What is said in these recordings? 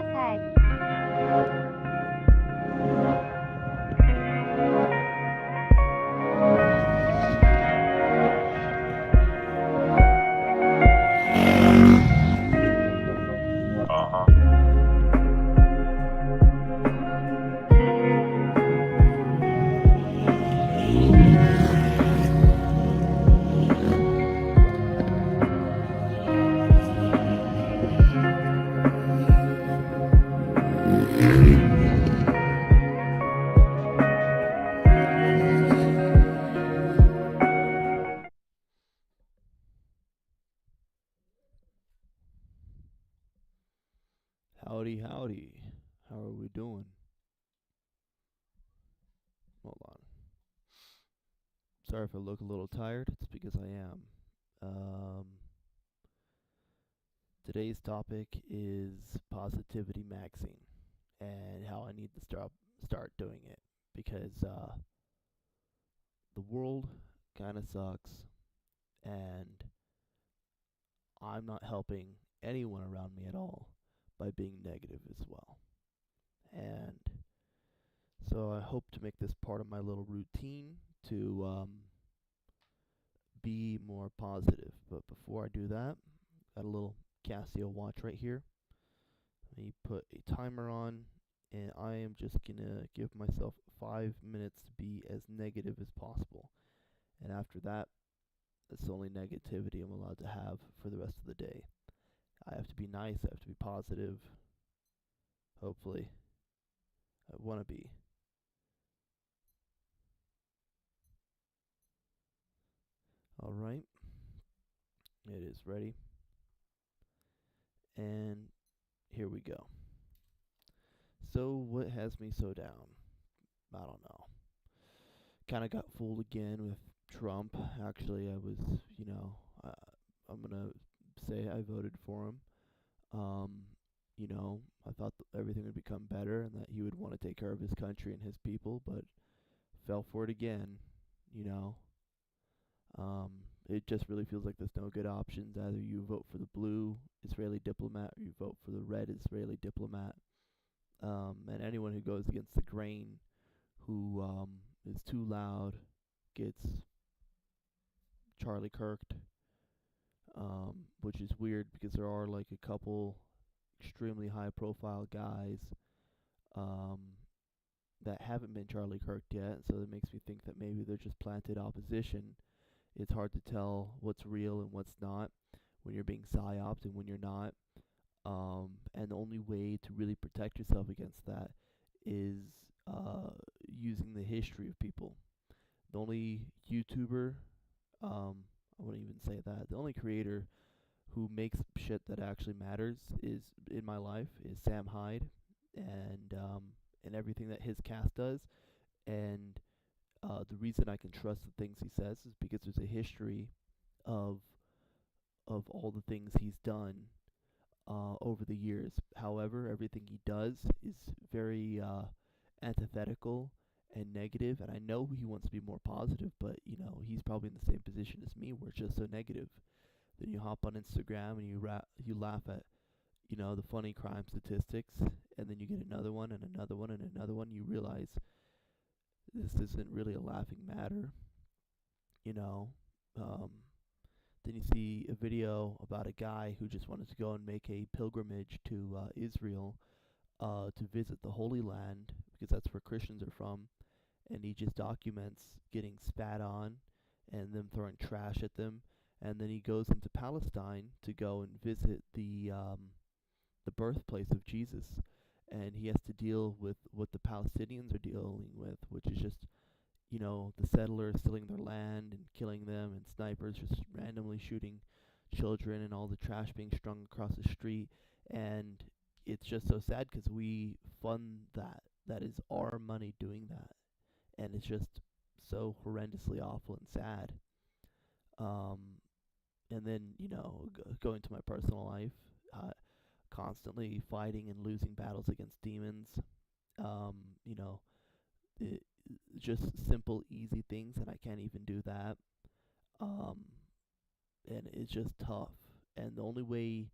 ださい。Howdy, howdy. How are we doing? Hold on. Sorry if I look a little tired. It's because I am. Um, Today's topic is positivity maxing and how I need to start doing it because the world kind of sucks and I'm not helping anyone around me at all by being negative as well. And so I hope to make this part of my little routine to be more positive. But before I do that, got a little Casio watch right here. Let me put a timer on, and I am just gonna give myself 5 minutes to be as negative as possible. And after that, that's the only negativity I'm allowed to have for the rest of the day. I have to be nice, I have to be positive. Hopefully, I want to be. Alright, it is ready. And here we go. So, what has me so down? I don't know. Kind of got fooled again with Trump. Actually, I was, uh, I'm gonna say I voted for him. Um, I thought everything would become better and that he would want to take care of his country and his people, but fell for it again. You know, um, it just really feels like there's no good options. Either you vote for the blue Israeli diplomat or you vote for the red Israeli diplomat. And anyone who goes against the grain, who is too loud, gets Charlie Kirked, which is weird because there are like a couple extremely high profile guys um, that haven't been Charlie Kirked yet, so it makes me think that maybe they're just planted opposition. It's hard to tell what's real and what's not when you're being psyoped and when you're not. And the only way to really protect yourself against that is using the history of people. The only YouTuber, I wouldn't even say that. The only creator who makes shit that actually matters is in my life is Sam Hyde, and everything that his cast does. And the reason I can trust the things he says is because there's a history of all the things he's done over the years. However, everything he does is very antithetical and negative, and I know he wants to be more positive, but he's probably in the same position as me, where it's just so negative. Then you hop on Instagram and you laugh at the funny crime statistics, and then you get another one and another one and another one. You realize this isn't really a laughing matter, you know. Um, then you see a video about a guy who just wanted to go and make a pilgrimage to Israel to visit the Holy Land because that's where Christians are from, and he just documents getting spat on and them throwing trash at them, and then he goes into Palestine to go and visit the birthplace of Jesus, and he has to deal with what the Palestinians are dealing with, which is just the settlers stealing their land and killing them, and snipers just randomly shooting children, and all the trash being strung across the street. And it's just so sad because we fund that. That is our money doing that. And it's just so horrendously awful and sad. Um, and then, going to my personal life, constantly fighting and losing battles against demons. Um, you know, it, just simple, easy things, and I can't even do that. Um, and it's just tough. And the only way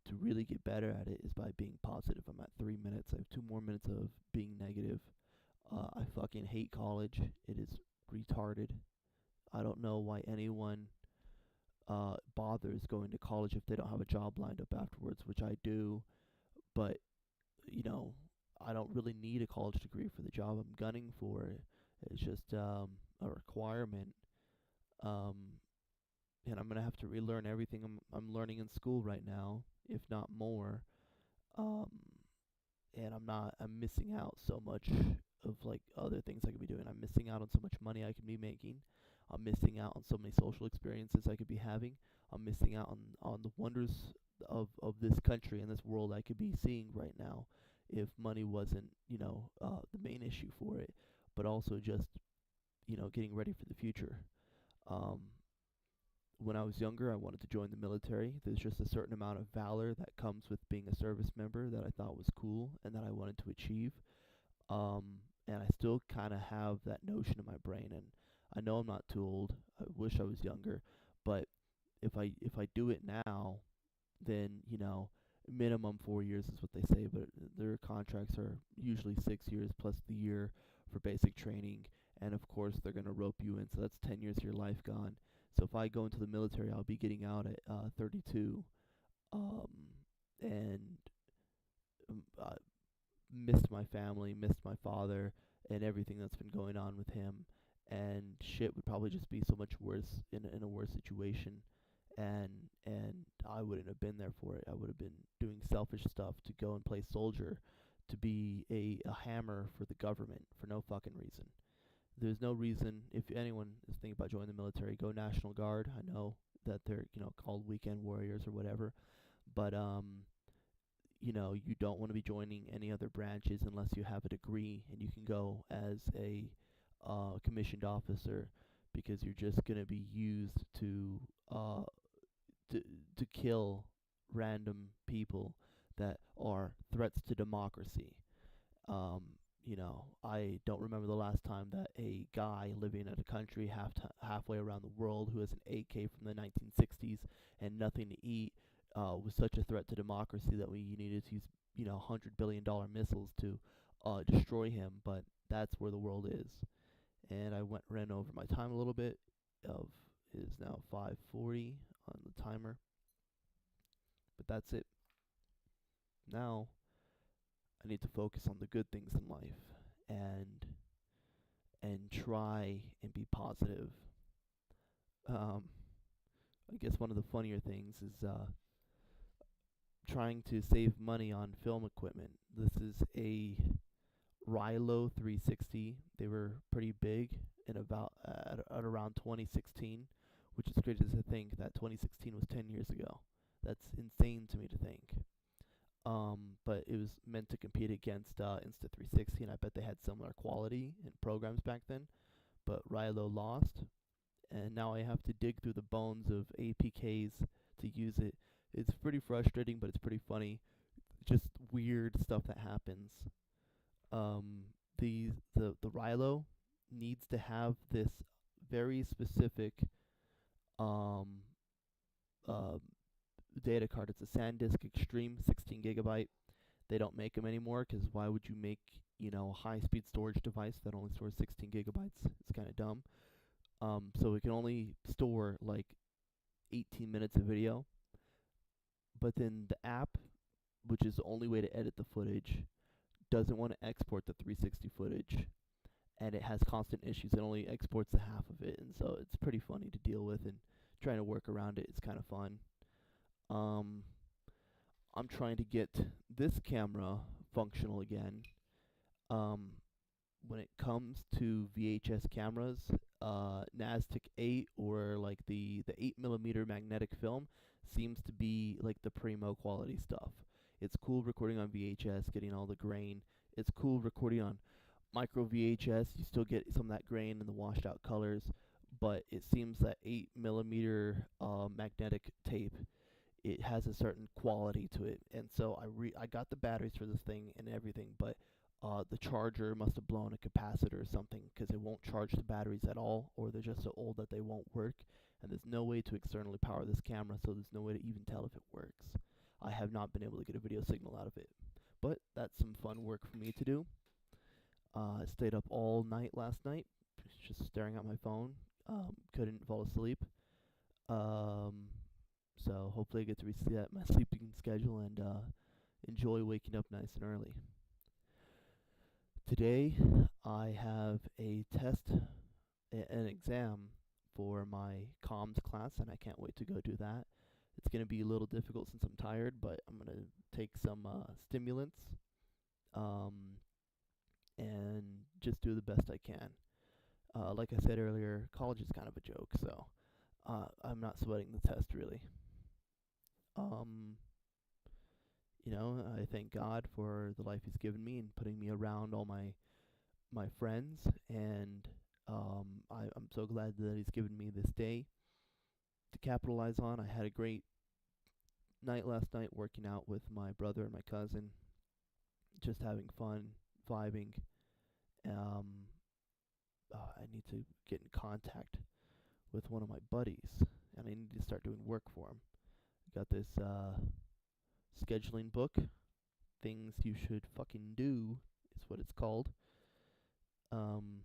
to really get better at it is by being positive. I'm at 3 minutes. I have 2 more minutes of being negative. I fucking hate college. It is retarded. I don't know why anyone bothers going to college if they don't have a job lined up afterwards, which I do. But you know, I don't really need a college degree for the job I'm gunning for. It's just a requirement. Um, and I'm gonna have to relearn everything I'm learning in school right now, if not more. Um, and I'm missing out so much of like other things I could be doing. I'm missing out on so much money I could be making. I'm missing out on so many social experiences I could be having. I'm missing out on the wonders of this country and this world I could be seeing right now if money wasn't, the main issue for it, but also just, getting ready for the future. Um, when I was younger, I wanted to join the military. There's just a certain amount of valor that comes with being a service member that I thought was cool and that I wanted to achieve. Um, and I still kind of have that notion in my brain. And I know I'm not too old. I wish I was younger, but if I do it now, then minimum 4 years is what they say. But their contracts are usually 6 years plus the year for basic training, and of course they're gonna rope you in. So that's 10 years of your life gone. So if I go into the military, I'll be getting out at 32, um, and I missed my family, missed my father, and everything that's been going on with him. And shit would probably just be so much worse in a worse situation, and and I wouldn't have been there for it. I would have been doing selfish stuff to go and play soldier, to be a hammer for the government for no fucking reason. There's no reason. If anyone is thinking about joining the military, go National Guard. I know that they're called weekend warriors or whatever, but you don't want to be joining any other branches unless you have a degree and you can go as a commissioned officer, because you're just going to be used uh, to to kill random people that are threats to democracy. Um, I don't remember the last time that a guy living in a country halfway around the world who has an AK from the 1960s and nothing to eat was such a threat to democracy that we needed to use, $100 billion missiles to destroy him. But that's where the world is. And I ran over my time a little bit. Of it is now 5:40 on the timer. But that's it. Now I need to focus on the good things in life and try and be positive. Um, I guess one of the funnier things is trying to save money on film equipment. This is a Rilo 360. They were pretty big in about at around 2016, which is crazy to think that 2016 was 10 years ago. That's insane to me to think. But it was meant to compete against Insta360, and I bet they had similar quality in programs back then. But Rilo lost, and now I have to dig through the bones of APKs to use it. It's pretty frustrating, but it's pretty funny. Just weird stuff that happens. Um, the Rilo needs to have this very specific um uh, data card. It's a SanDisk Extreme 16 gigabyte. They don't make them anymore because why would you make a high-speed storage device that only stores 16 gigabytes? It's kind of dumb. So it can only store like 18 minutes of video, but then the app, which is the only way to edit the footage, doesn't want to export the 360 footage, and it has constant issues. It only exports the half of it, and so it's pretty funny to deal with, and trying to work around it is kind of fun. Um, I'm trying to get this camera functional again. Um, when it comes to VHS cameras, Nastic 8 or like the 8mm magnetic film seems to be like the primo quality stuff. It's cool recording on VHS, getting all the grain. It's cool recording on micro VHS. You still get some of that grain and the washed out colors, but it seems that 8mm magnetic tape, it has a certain quality to it. And so I got the batteries for this thing and everything, but the charger must have blown a capacitor or something, because it won't charge the batteries at all, or they're just so old that they won't work. And there's no way to externally power this camera, so there's no way to even tell if it works. I have not been able to get a video signal out of it. But that's some fun work for me to do. I stayed up all night last night, just staring at my phone. Couldn't fall asleep. Um, so hopefully I get to reset my sleeping schedule and enjoy waking up nice and early. Today I have a test, an exam for my comms class, and I can't wait to go do that. It's going to be a little difficult since I'm tired, but I'm going to take some stimulants um, and just do the best I can. Like I said earlier, college is kind of a joke, so I'm not sweating the test really. Um, I thank God for the life He's given me and putting me around all my friends, and I'm so glad that He's given me this day to capitalize on. I had a great night last night working out with my brother and my cousin, just having fun, vibing. Um, I need to get in contact with one of my buddies, and I need to start doing work for him. I got this scheduling book, Things You Should Fucking Do, is what it's called. Um,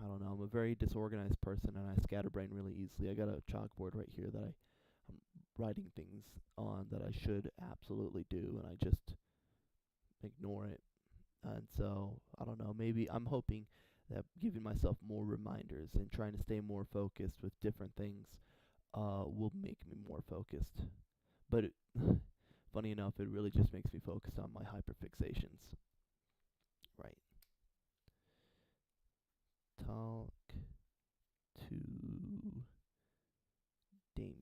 I don't know. I'm a very disorganized person, and I scatterbrain really easily. I got a chalkboard right here that I'm writing things on that I should absolutely do, and I just ignore it. And so, I don't know. Maybe I'm hoping that giving myself more reminders and trying to stay more focused with different things will make me more focused. But funny enough, it really just makes me focus on my hyperfixations. Right. Talk to Damien.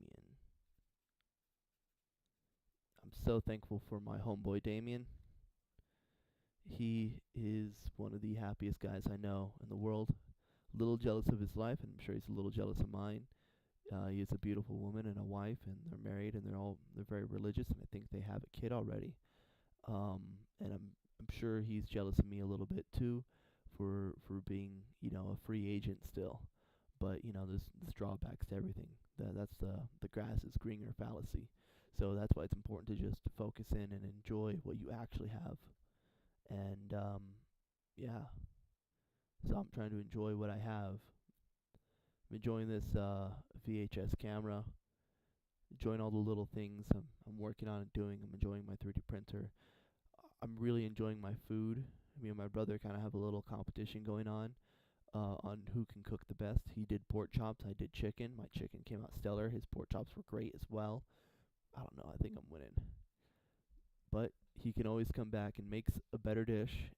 I'm so thankful for my homeboy Damien. He is one of the happiest guys I know in the world. A little jealous of his life, and I'm sure he's a little jealous of mine. He has a beautiful woman and a wife, and they're married, and they're very religious, and I think they have a kid already. And I'm sure he's jealous of me a little bit too, for being a free agent still. But there's drawbacks to everything. That's the grass is greener fallacy. So that's why it's important to just focus in and enjoy what you actually have. And yeah, so I'm trying to enjoy what I have. I'm enjoying this VHS camera, enjoying all the little things I'm working on and doing. I'm enjoying my 3D printer. I'm really enjoying my food. Me and my brother kind of have a little competition going on who can cook the best. He did pork chops, I did chicken. My chicken came out stellar. His pork chops were great as well. I don't know, I think I'm winning. But he can always come back and makes a better dish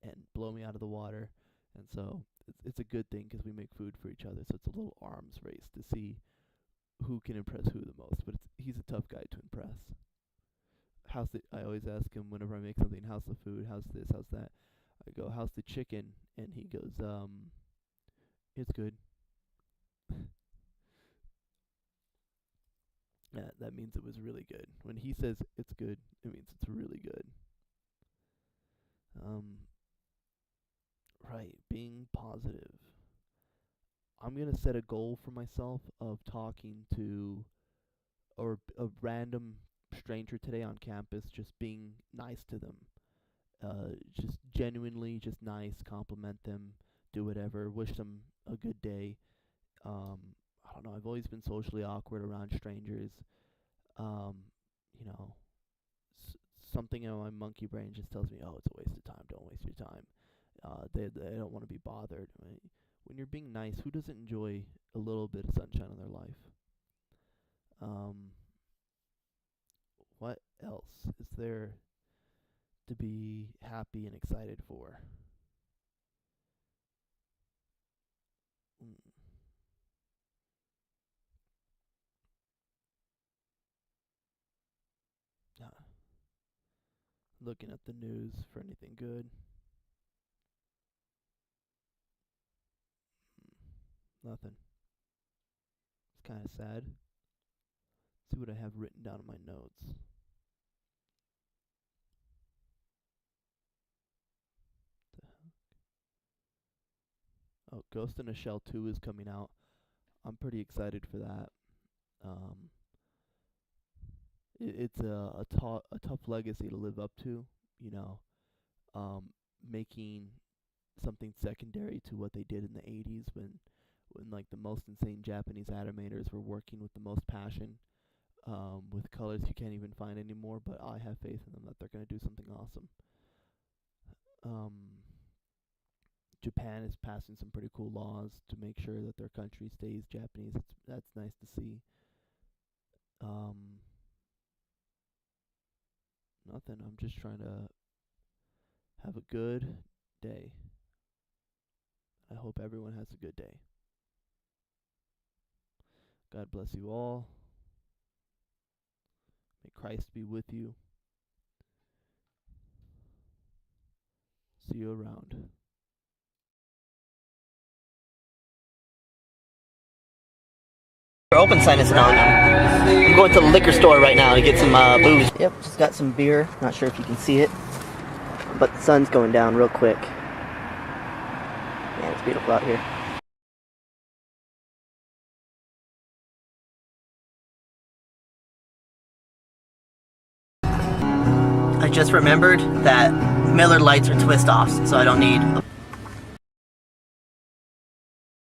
and blow me out of the water. And so it's a good thing because we make food for each other. So it's a little arms race to see who can impress who the most. But he's a tough guy to impress. I always ask him whenever I make something, how's the food? How's this? How's that? I go, how's the chicken? And he goes, it's good. That means it was really good. When he says it's good, it means it's really good. Um, right, being positive. I'm gonna set a goal for myself of talking to a random stranger today on campus, just being nice to them. Just genuinely, just nice, compliment them, do whatever, wish them a good day. Um, I don't know. I've always been socially awkward around strangers. Um, you know, s- something in my monkey brain just tells me, "Oh, it's a waste of time. Don't waste your time." They don't want to be bothered. Right? When you're being nice, who doesn't enjoy a little bit of sunshine in their life? Um, what else is there to be happy and excited for? Mm, uh, looking at the news for anything good. Nothing. It's kind of sad. See what I have written down in my notes. Oh, Ghost in a Shell 2 is coming out. I'm pretty excited for that. Um, it's a tough legacy to live up to. You know, making something secondary to what they did in the 80s when like the most insane Japanese animators were working with the most passion, with colors you can't even find anymore. But I have faith in them that they're gonna do something awesome. Um, Japan is passing some pretty cool laws to make sure that their country stays Japanese. That's nice to see. Um, Nothing. I'm just trying to have a good day. I hope everyone has a good day. God bless you all. May Christ be with you. See you around. Our open sign isn't on. I'm going to the liquor store right now to get some booze. Yep, just got some beer. Not sure if you can see it, but the sun's going down real quick. Man, it's beautiful out here. I just remembered that Miller lights are twist offs, so I don't need